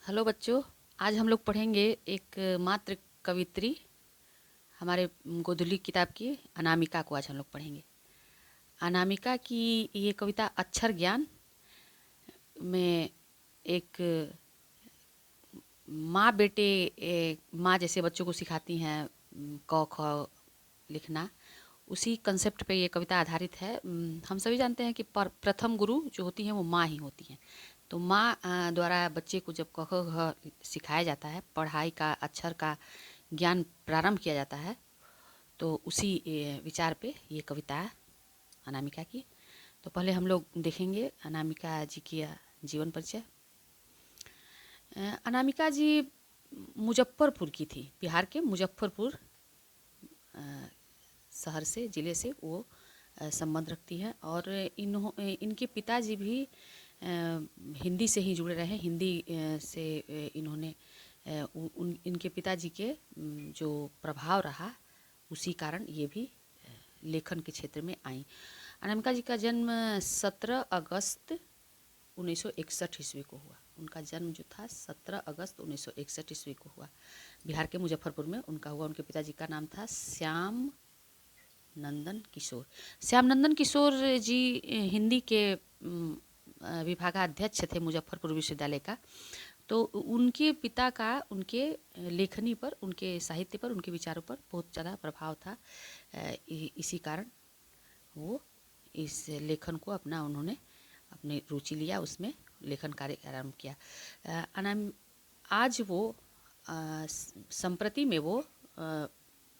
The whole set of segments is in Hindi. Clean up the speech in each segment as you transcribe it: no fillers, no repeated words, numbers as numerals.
हेलो बच्चों, आज हम लोग पढ़ेंगे एक मात्र कवित्री हमारे गोधुली किताब की अनामिका को आज हम लोग पढ़ेंगे। अनामिका की ये कविता अक्षर ज्ञान में एक माँ बेटे माँ जैसे बच्चों को सिखाती हैं क ख लिखना, उसी कंसेप्ट पे ये कविता आधारित है। हम सभी जानते हैं कि प्रथम गुरु जो होती हैं वो माँ ही होती हैं। तो माँ द्वारा बच्चे को जब क ख ग सिखाया जाता है, पढ़ाई का अक्षर का ज्ञान प्रारंभ किया जाता है, तो उसी विचार पे ये कविता है अनामिका की। तो पहले हम लोग देखेंगे अनामिका जी की जीवन परिचय। अनामिका जी मुजफ्फरपुर की थी, बिहार के मुजफ्फरपुर शहर से, ज़िले से वो संबंध रखती हैं। और इनके पिताजी भी हिंदी से ही जुड़े रहे। हिंदी से इन्होंने इनके पिताजी के जो प्रभाव रहा, उसी कारण ये भी लेखन के क्षेत्र में आई। अनामिका जी का जन्म 17 अगस्त 1961 ईस्वी को हुआ। उनका जन्म जो था 17 अगस्त 1961 ईस्वी को हुआ, बिहार के मुजफ्फरपुर में उनका हुआ। उनके पिताजी का नाम था श्याम नंदन किशोर। श्याम नंदन किशोर जी हिंदी के विभागाध्यक्ष थे मुजफ्फरपुर विश्वविद्यालय का। तो उनके पिता का उनके लेखनी पर, उनके साहित्य पर, उनके विचारों पर बहुत ज़्यादा प्रभाव था। इसी कारण वो इस लेखन को उन्होंने अपनी रुचि लिया, उसमें लेखन कार्य आरंभ किया। आज वो संप्रति में वो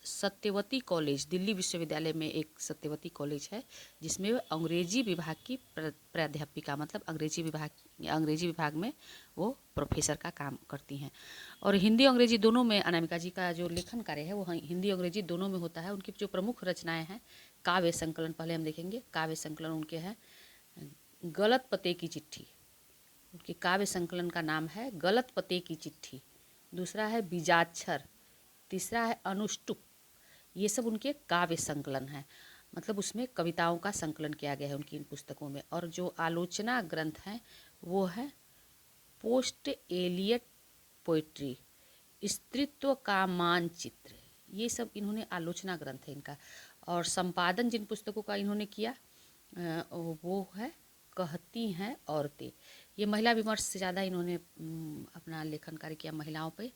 सत्यवती कॉलेज, दिल्ली विश्वविद्यालय में एक सत्यवती कॉलेज है, जिसमें अंग्रेजी विभाग की प्राध्यापिका, मतलब अंग्रेजी विभाग में वो प्रोफेसर का काम करती हैं। और हिंदी अंग्रेजी दोनों में अनामिका जी का जो लेखन कार्य है वो हिंदी अंग्रेजी दोनों में होता है। उनकी जो प्रमुख रचनाएं हैं, काव्य संकलन पहले हम देखेंगे। काव्य संकलन उनके हैं गलत पते की चिट्ठी। उनके काव्य संकलन का नाम है गलत पते की चिट्ठी। दूसरा है बीजाक्षर। तीसरा है अनुष्टुप। ये सब उनके काव्य संकलन हैं, मतलब उसमें कविताओं का संकलन किया गया है उनकी इन पुस्तकों में। और जो आलोचना ग्रंथ हैं वो है पोस्ट एलियट पोइट्री, स्त्रीत्व का मानचित्र। ये सब इन्होंने आलोचना ग्रंथ है इनका। और संपादन जिन पुस्तकों का इन्होंने किया वो है कहती हैं औरतें। ये महिला विमर्श से ज़्यादा इन्होंने अपना लेखन कार्य किया महिलाओं पे।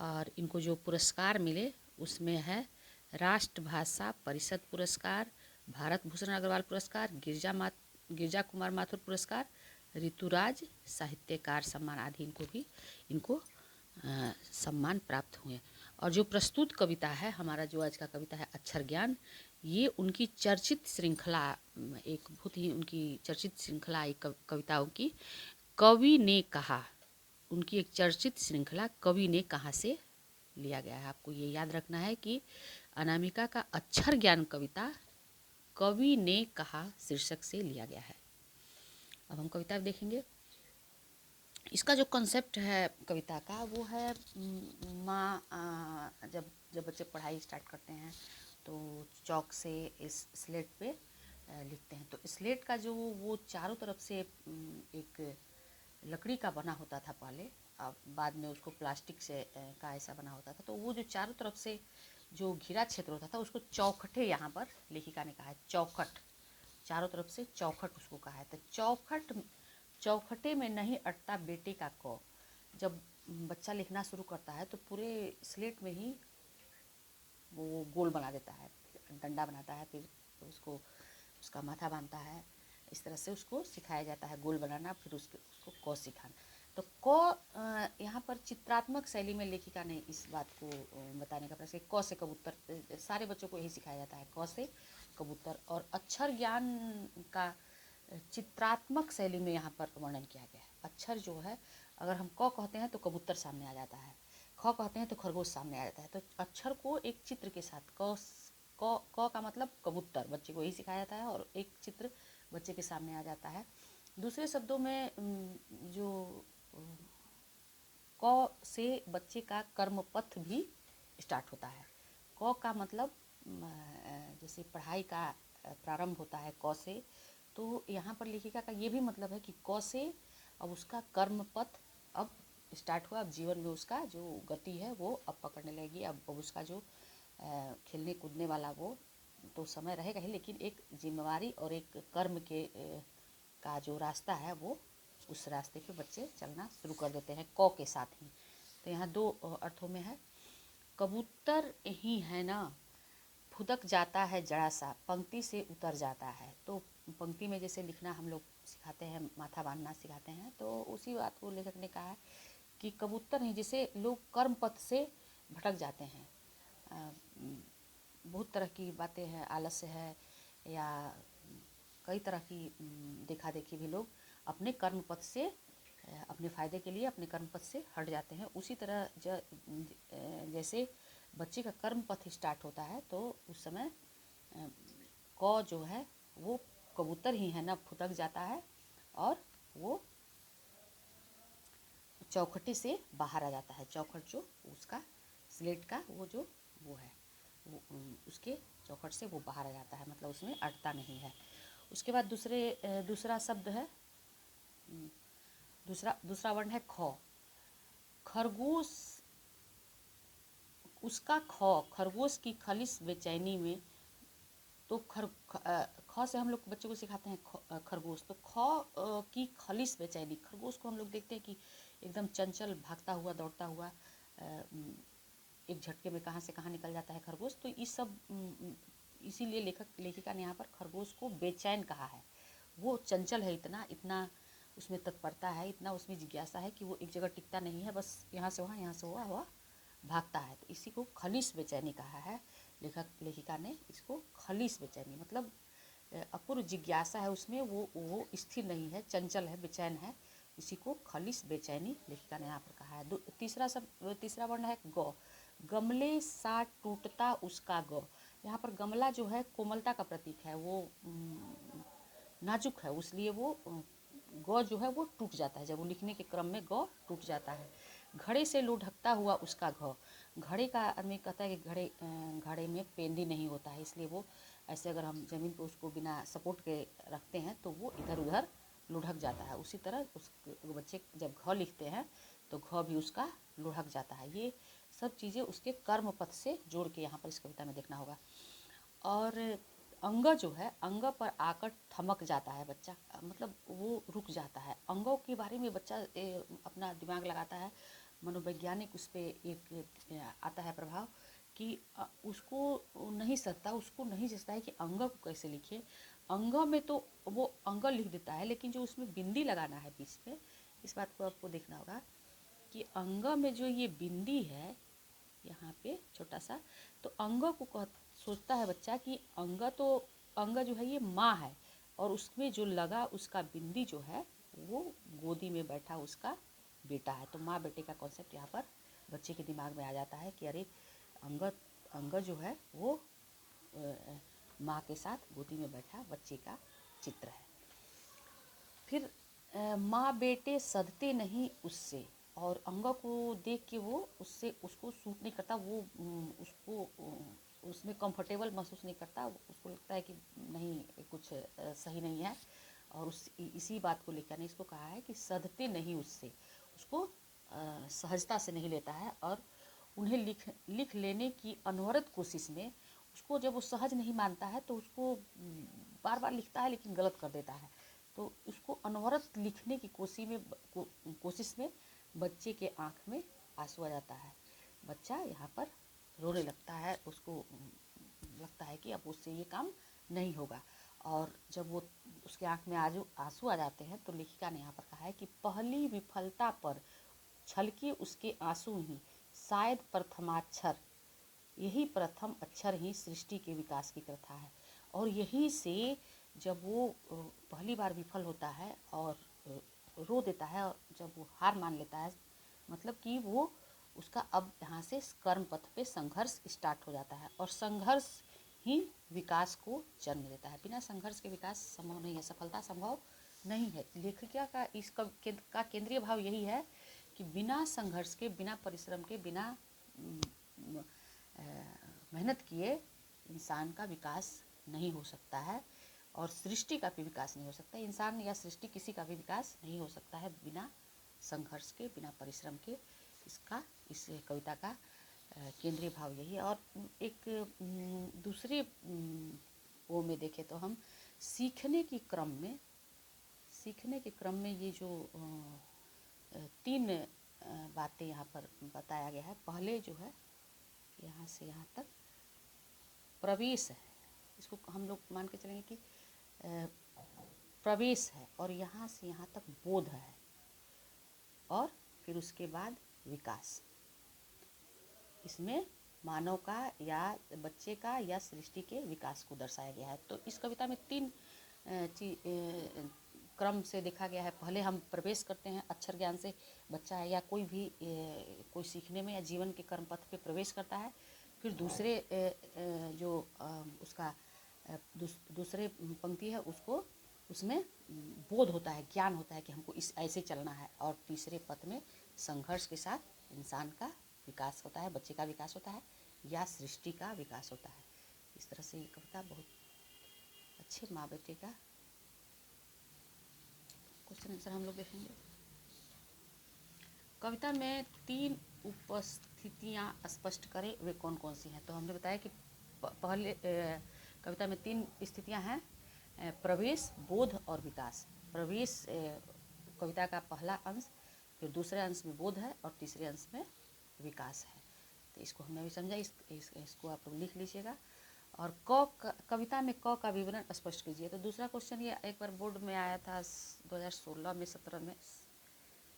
और इनको जो पुरस्कार मिले उसमें है राष्ट्रभाषा परिषद पुरस्कार, भारत भूषण अग्रवाल पुरस्कार, गिरजा कुमार माथुर पुरस्कार, ऋतुराज साहित्यकार सम्मान आदि इनको सम्मान प्राप्त हुए। और जो प्रस्तुत कविता है, हमारा जो आज का कविता है अक्षर ज्ञान, ये उनकी चर्चित श्रृंखला, एक बहुत ही उनकी चर्चित श्रृंखला एक कविताओं की कवि ने कहा। उनकी एक चर्चित श्रृंखला कवि ने कहा से लिया गया है। आपको ये याद रखना है कि अनामिका का अक्षर ज्ञान कविता कवि ने कहा शीर्षक से लिया गया है। अब हम कविता देखेंगे। इसका जो कॉन्सेप्ट है कविता का वो है माँ जब जब बच्चे पढ़ाई स्टार्ट करते हैं तो चौक से इस स्लेट पे लिखते हैं। तो स्लेट का जो वो चारों तरफ से एक लकड़ी का बना होता था पहले, अब बाद में उसको प्लास्टिक से का ऐसा बना होता था। तो वो जो चारों तरफ से जो घिरा क्षेत्र होता था उसको चौखटे, यहाँ पर लेखिका ने कहा है चौखट, चारों तरफ से चौखट उसको कहा है। तो चौखटे में नहीं अटता बेटे का क। जब बच्चा लिखना शुरू करता है तो पूरे स्लेट में ही वो गोल बना देता है, डंडा बनाता है, फिर उसको उसका माथा बांधता है। इस तरह से उसको सिखाया जाता है गोल बनाना, फिर उसको क सिखाना। तो क यहाँ पर चित्रात्मक शैली में लेखिका ने इस बात को बताने का प्रयास किया। क से कबूतर, सारे बच्चों को यही सिखाया जाता है, क से कबूतर। और अक्षर ज्ञान का चित्रात्मक शैली में यहाँ पर वर्णन किया गया है। अक्षर जो है, अगर हम क कहते हैं तो कबूतर सामने आ जाता है, ख कहते हैं तो खरगोश सामने आ जाता है। तो अक्षर को एक चित्र के साथ, क का मतलब कबूतर, बच्चे को यही सिखाया जाता है और एक चित्र बच्चे के सामने आ जाता है। दूसरे शब्दों में जो क से बच्चे का कर्म पथ भी स्टार्ट होता है। क का मतलब जैसे पढ़ाई का प्रारंभ होता है क से, तो यहाँ पर लेखिका का ये भी मतलब है कि क से अब उसका कर्म पथ अब स्टार्ट हुआ, अब जीवन में उसका जो गति है वो अब पकड़ने लगेगी। अब उसका जो खेलने कूदने वाला वो तो समय रहेगा ही, लेकिन एक जिम्मेवारी और एक कर्म के का जो रास्ता है वो उस रास्ते पे बच्चे चलना शुरू कर देते हैं क के साथ ही। तो यहाँ दो अर्थों में है। कबूतर ही है ना, फुदक जाता है जरा सा, पंक्ति से उतर जाता है। तो पंक्ति में जैसे लिखना हम लोग सिखाते हैं, माथा बांधना सिखाते हैं, तो उसी बात को लेखक ने कहा है कि कबूतर नहीं, जैसे लोग कर्म पथ से भटक जाते हैं। बहुत तरह की बातें हैं, आलस्य है या कई तरह की देखा देखी भी लोग अपने कर्म पथ से अपने फ़ायदे के लिए अपने कर्म पथ से हट जाते हैं। उसी तरह जैसे बच्चे का कर्म पथ स्टार्ट होता है तो उस समय क जो है वो कबूतर ही है ना, फुदक जाता है और वो चौखटी से बाहर आ जाता है। चौखट जो उसका स्लेट का वो है वो उसके चौखट से वो बाहर आ जाता है, मतलब उसमें अटता नहीं है। उसके बाद दूसरा शब्द है, दूसरा वर्ण है ख। खरगोश, उसका खरगोश की खलिश बेचैनी में। तो ख से हम लोग बच्चों को सिखाते हैं खरगोश। तो ख की खलिश बेचैनी, खरगोश को हम लोग देखते हैं कि एकदम चंचल भागता हुआ दौड़ता हुआ एक झटके में कहाँ से कहाँ निकल जाता है खरगोश। तो इस सब इसीलिए लेखिका ने यहाँ पर खरगोश को बेचैन कहा है। वो चंचल है, इतना उसमें तत्परता है, इतना उसमें जिज्ञासा है कि वो एक जगह टिकता नहीं है, बस यहाँ से वहाँ भागता है। तो इसी को खलिश बेचैनी कहा है। लेखिका ने इसको खलिश बेचैनी, मतलब अपूर्व जिज्ञासा है उसमें, वो स्थिर नहीं है, चंचल है, बेचैन है। इसी को खलिश बेचैनी लेखिका ने यहाँ पर कहा है। तीसरा वर्ण है ग। गमले सा टूटता उसका ग। यहाँ पर गमला जो है कोमलता का प्रतीक है, वो नाजुक है, इसलिए वो ग जो है वो टूट जाता है। जब वो लिखने के क्रम में ग टूट जाता है। घड़े से लुढ़कता हुआ उसका घ। घड़े का आदमी कहता है कि घड़े में पेंदी नहीं होता है, इसलिए वो ऐसे अगर हम ज़मीन पर उसको बिना सपोर्ट के रखते हैं तो वो इधर उधर लुढ़क जाता है। उसी तरह उस बच्चे जब घ लिखते हैं तो घ भी उसका लुढ़क जाता है। ये सब चीज़ें उसके कर्म पथ से जोड़ के यहाँ पर इस कविता में देखना होगा। और अंग जो है, अंग पर आकर थमक जाता है बच्चा, मतलब वो रुक जाता है। अंगों के बारे में बच्चा अपना दिमाग लगाता है, मनोवैज्ञानिक उस पर एक आता है प्रभाव कि उसको नहीं सकता, उसको नहीं जचता है कि अंग को कैसे लिखे। अंग में तो वो अंग लिख देता है, लेकिन जो उसमें बिंदी लगाना है बीच में, इस बात को आपको देखना होगा कि अंग में जो ये बिंदी है यहाँ पे छोटा सा, तो अंग को सोचता है बच्चा कि अंग जो है ये माँ है, और उसमें जो लगा उसका बिंदी जो है वो गोदी में बैठा उसका बेटा है। तो माँ बेटे का कॉन्सेप्ट यहाँ पर बच्चे के दिमाग में आ जाता है कि अरे अंग जो है वो माँ के साथ गोदी में बैठा बच्चे का चित्र है। फिर माँ बेटे सधते नहीं उससे, और अंग को देख के वो उसको सूट नहीं करता, वो उसको उसमें कंफर्टेबल महसूस नहीं करता, उसको लगता है कि नहीं कुछ सही नहीं है। और इसी बात को लेकर ने इसको कहा है कि सधते नहीं उससे, उसको सहजता से नहीं लेता है। और उन्हें लिख लेने की अनवरत कोशिश में उसको जब वो सहज नहीं मानता है तो उसको बार बार लिखता है लेकिन गलत कर देता है। तो उसको अनवरत लिखने की कोशिश में बच्चे के आँख में आंसू आ जाता है। बच्चा यहाँ पर रोने लगता है, उसको लगता है कि अब उससे ये काम नहीं होगा। और जब वो उसके आँख में आंसू आ जाते हैं तो लेखिका ने यहाँ पर कहा है कि पहली विफलता पर छलके उसके आंसू ही शायद प्रथमाक्षर, यही प्रथम अक्षर ही सृष्टि के विकास की कथा है। और यहीं से जब वो पहली बार विफल होता है और रो देता है, और जब वो हार मान लेता है, मतलब कि वो उसका अब यहाँ से कर्म पथ पे संघर्ष स्टार्ट हो जाता है, और संघर्ष ही विकास को जन्म देता है। बिना संघर्ष के विकास संभव नहीं है, सफलता संभव नहीं है। लेखिका का इसका केंद्रीय भाव यही है कि बिना संघर्ष के, बिना परिश्रम के, बिना मेहनत किए इंसान का विकास नहीं हो सकता है, और सृष्टि का भी विकास नहीं हो सकता। इंसान या सृष्टि किसी का भी विकास नहीं हो सकता है बिना संघर्ष के, बिना परिश्रम के। इस कविता का केंद्रीय भाव यही है। और एक दूसरे वो में देखें तो हम सीखने के क्रम में ये जो 3 बातें यहाँ पर बताया गया है। पहले जो है यहाँ से यहाँ तक प्रवेश है, इसको हम लोग मान के चलेंगे कि प्रवेश है, और यहाँ से यहाँ तक बोध है, और फिर उसके बाद विकास। इसमें मानव का या बच्चे का या सृष्टि के विकास को दर्शाया गया है। तो इस कविता में 3 क्रम से देखा गया है। पहले हम प्रवेश करते हैं, अक्षर ज्ञान से बच्चा है या कोई भी कोई सीखने में या जीवन के कर्म पथ पे प्रवेश करता है। फिर दूसरे जो उसका दूसरे पंक्ति है, उसमें बोध होता है, ज्ञान होता है कि हमको ऐसे चलना है। और तीसरे पथ में संघर्ष के साथ इंसान का विकास होता है, बच्चे का विकास होता है या सृष्टि का विकास होता है। इस तरह से ये कविता बहुत अच्छे माँ बेटे का क्वेश्चन आंसर हम लोग देखेंगे। कविता में 3 उपस्थितियाँ स्पष्ट करें, वे कौन कौन सी हैं। तो हमने बताया कि पहले कविता में 3 स्थितियाँ हैं, प्रवेश, बोध और विकास। प्रवेश कविता का पहला अंश, फिर दूसरे अंश में बोध है और तीसरे अंश में विकास है। तो इसको हमने अभी समझा, इसको आप लोग लिख लीजिएगा। और कविता में क का विवरण स्पष्ट कीजिए। तो दूसरा क्वेश्चन ये एक बार बोर्ड में आया था 2016 में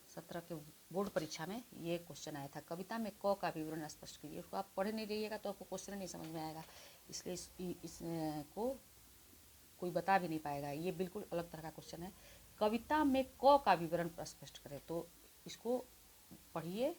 17 के बोर्ड परीक्षा में ये क्वेश्चन आया था, कविता में क का विवरण स्पष्ट कीजिए। उसको आप पढ़े नहीं रहिएगा तो आपको क्वेश्चन नहीं समझ में आएगा, इसलिए इसको कोई बता भी नहीं पाएगा। ये बिल्कुल अलग तरह का क्वेश्चन है। कविता में क का विवरण स्पष्ट करें, तो इसको पढ़िए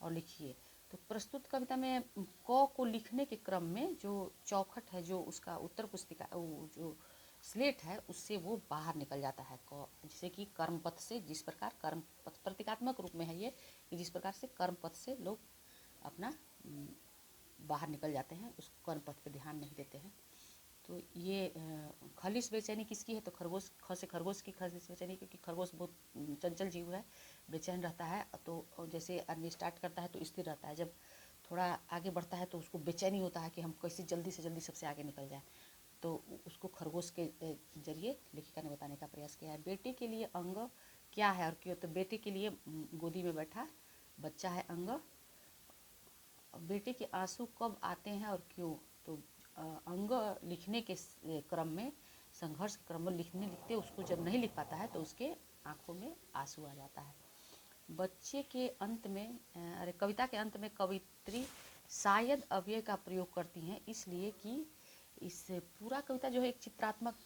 और लिखिए। तो प्रस्तुत कविता में क को लिखने के क्रम में जो चौखट है, जो उसका उत्तर पुस्तिका जो स्लेट है, उससे वो बाहर निकल जाता है क। जैसे कि कर्म पथ से, जिस प्रकार कर्म पथ प्रतीकात्मक रूप में है ये, कि जिस प्रकार से कर्म पथ से लोग अपना बाहर निकल जाते हैं, उस कर्म पथ पे ध्यान नहीं देते हैं। तो ये खलिश बेचैनी किसकी है, तो खरगोश, ख से खरगोश की खलिश बेचैनी, क्योंकि खरगोश बहुत चंचल जीव है, बेचैन रहता है। तो जैसे आदमी स्टार्ट करता है तो स्थिर रहता है, जब थोड़ा आगे बढ़ता है तो उसको बेचैनी होता है कि हम कैसे जल्दी से जल्दी सबसे आगे निकल जाएं। तो उसको खरगोश के जरिए लेखिका ने बताने का प्रयास किया है। बेटे के लिए अंग क्या है और क्यों, तो बेटे के लिए गोदी में बैठा बच्चा है अंग। बेटे के आंसू कब आते हैं और क्यों, तो अंग लिखने के क्रम में, संघर्ष के क्रम में लिखते उसको जब नहीं लिख पाता है तो उसके आंखों में आंसू आ जाता है। बच्चे के अंत में कविता के अंत में कवित्री शायद अव्यय का प्रयोग करती हैं, इसलिए कि इस पूरा कविता जो है एक चित्रात्मक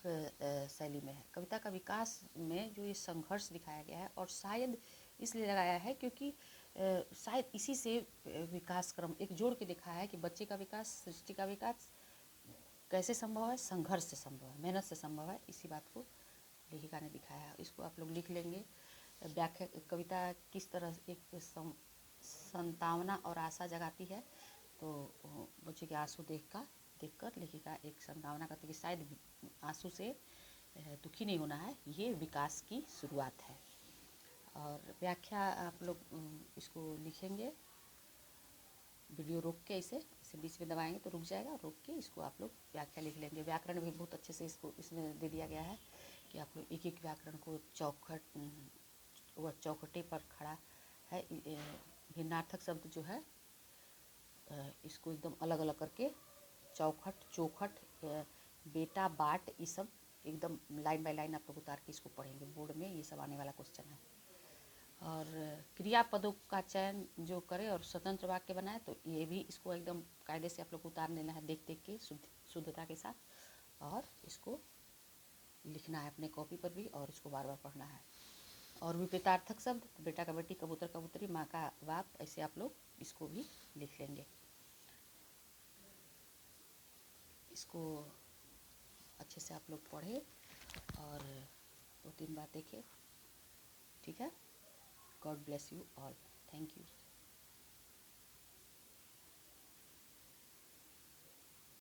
शैली में है। कविता का विकास में जो ये संघर्ष दिखाया गया है, और शायद इसलिए लगाया है क्योंकि शायद इसी से विकास क्रम एक जोड़ के दिखाया है कि बच्चे का विकास, सृष्टि का विकास कैसे संभव है, संघर्ष से संभव है, मेहनत से संभव है। इसी बात को लेखिका ने दिखाया है। इसको आप लोग लिख लेंगे। व्याख्या, कविता किस तरह एक संतावना और आशा जगाती है, तो बच्चे के आंसू देखकर लेखिका एक संभावना करती है कि शायद आंसू से दुखी नहीं होना है, ये विकास की शुरुआत है। और व्याख्या आप लोग इसको लिखेंगे, वीडियो रोक के इसे बीच में दबाएंगे तो रुक जाएगा, रोक के इसको आप लोग व्याख्या लिख लेंगे। व्याकरण भी बहुत अच्छे से इसको इसमें दे दिया गया है कि आप लोग एक एक व्याकरण को चौखटे पर खड़ा है। भिन्नार्थक शब्द जो है इसको एकदम अलग अलग करके चौखट, चौखट, बेटा, बाट, ये सब एकदम लाइन बाय लाइन आप लोग उतार के इसको पढ़ेंगे। बोर्ड में ये सब आने वाला क्वेश्चन है। और क्रियापदों का चयन जो करे और स्वतंत्र वाक्य बनाए, तो ये भी इसको एकदम कायदे से आप लोग उतार लेना है, देख देख के शुद्धता के साथ, और इसको लिखना है अपने कॉपी पर भी, और इसको बार बार पढ़ना है। और विपरीतार्थक शब्द, बेटा का बेटी, कबूतर कबूतरी, माँ का बाप, ऐसे आप लोग इसको भी लिख लेंगे। इसको अच्छे से आप लोग पढ़े और 2-3 बार देखें, ठीक है। God bless you all, thank you.